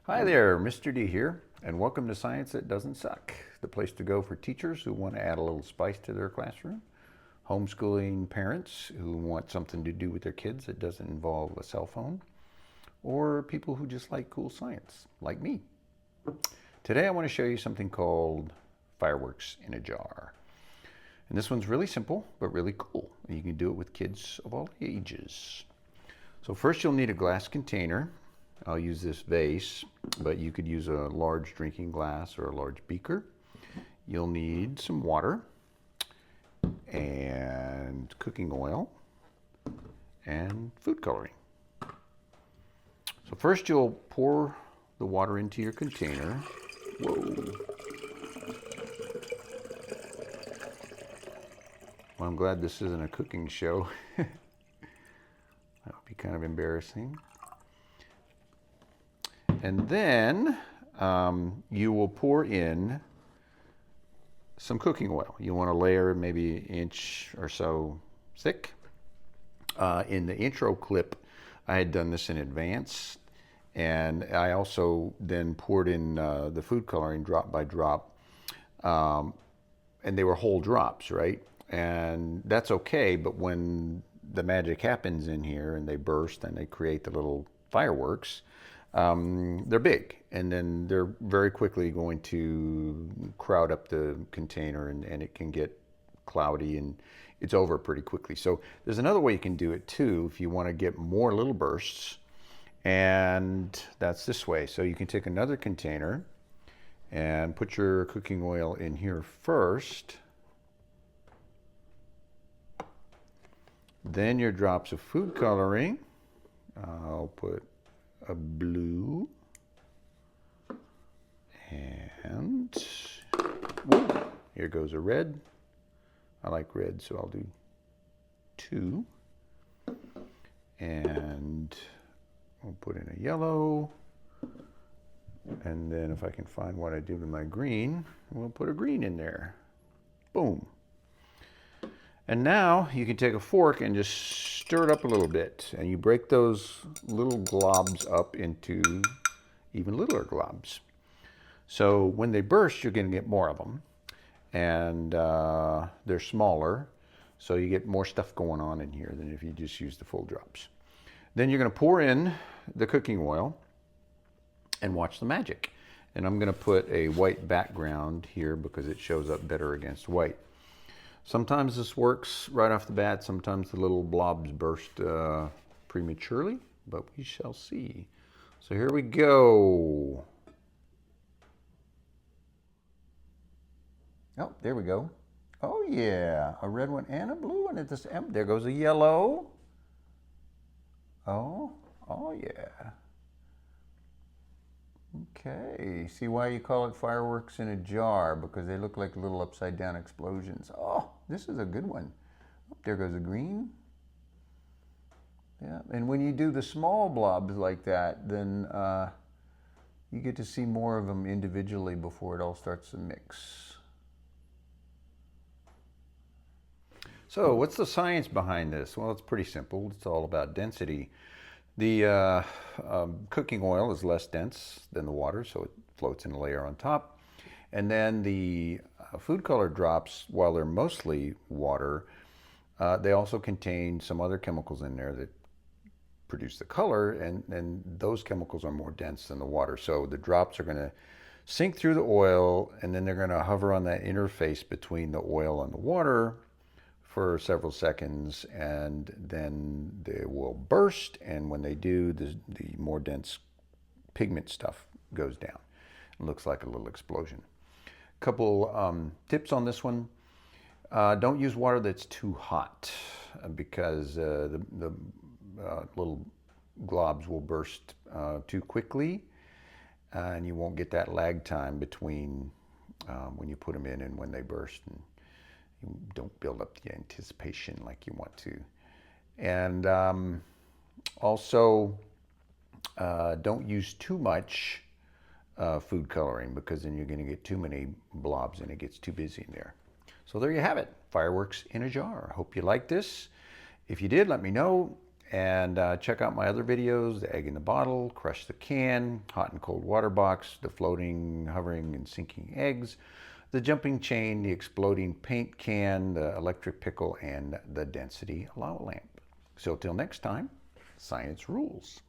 Hi there, Mr. D here, and welcome to Science That Doesn't Suck, the place to go for teachers who want to add a little spice to their classroom, homeschooling parents who want something to do with their kids that doesn't involve a cell phone, or people who just like cool science, like me. Today I want to show you something called fireworks in a jar. And this one's really simple, but really cool. You can do it with kids of all ages. So first you'll need a glass container. I'll use this vase, but you could use a large drinking glass or a large beaker. You'll need some water and cooking oil and food coloring. So first you'll pour the water into your container. Whoa. Well, I'm glad this isn't a cooking show. That would be kind of embarrassing. And then you will pour in some cooking oil. You want to layer maybe an inch or so thick. In the intro clip, I had done this in advance. And I also then poured in the food coloring drop by drop. And they were whole drops, right? And that's okay, but when the magic happens in here and they burst and they create the little fireworks, they're big, and then they're very quickly going to crowd up the container, and it can get cloudy and it's over pretty quickly. So there's another way you can do it too if you want to get more little bursts, and that's this way. So you can take another container and put your cooking oil in here first, then your drops of food coloring. I'll put a blue, and whoa, here goes a red. I like red, so I'll do 2. And we'll put in a yellow, and then if I can find what I do with my green, we'll put a green in there. Boom. And now you can take a fork and just stir it up a little bit, and you break those little globs up into even littler globs. So when they burst, you're going to get more of them, and they're smaller, so you get more stuff going on in here than if you just use the full drops. Then you're going to pour in the cooking oil and watch the magic. And I'm going to put a white background here because it shows up better against white. Sometimes this works right off the bat. Sometimes the little blobs burst prematurely, but we shall see. So here we go. Oh, there we go. Oh yeah, a red one and a blue one at this end. There goes a yellow. Oh yeah. Okay, see why you call it fireworks in a jar, because they look like little upside down explosions. Oh, this is a good one. Oh, there goes a green. Yeah, and when you do the small blobs like that, then you get to see more of them individually before it all starts to mix. So what's the science behind this? Well, it's pretty simple. It's all about density. The cooking oil is less dense than the water, so it floats in a layer on top. And then the food color drops, while they're mostly water, they also contain some other chemicals in there that produce the color, and those chemicals are more dense than the water. So the drops are going to sink through the oil, and then they're going to hover on that interface between the oil and the water for several seconds, and then they will burst, and when they do, the more dense pigment stuff goes down. It looks like a little explosion. Couple tips on this one. Don't use water that's too hot, because the little globs will burst too quickly, and you won't get that lag time between when you put them in and when they burst. And you don't build up the anticipation like you want to. And also, don't use too much food coloring, because then you're going to get too many blobs and it gets too busy in there. So there you have it, fireworks in a jar. I hope you liked this. If you did, let me know. And check out my other videos: the egg in the bottle, crush the can, hot and cold water box, the floating, hovering, and sinking eggs, the jumping chain, the exploding paint can, the electric pickle, and the density lava lamp. So till next time, science rules.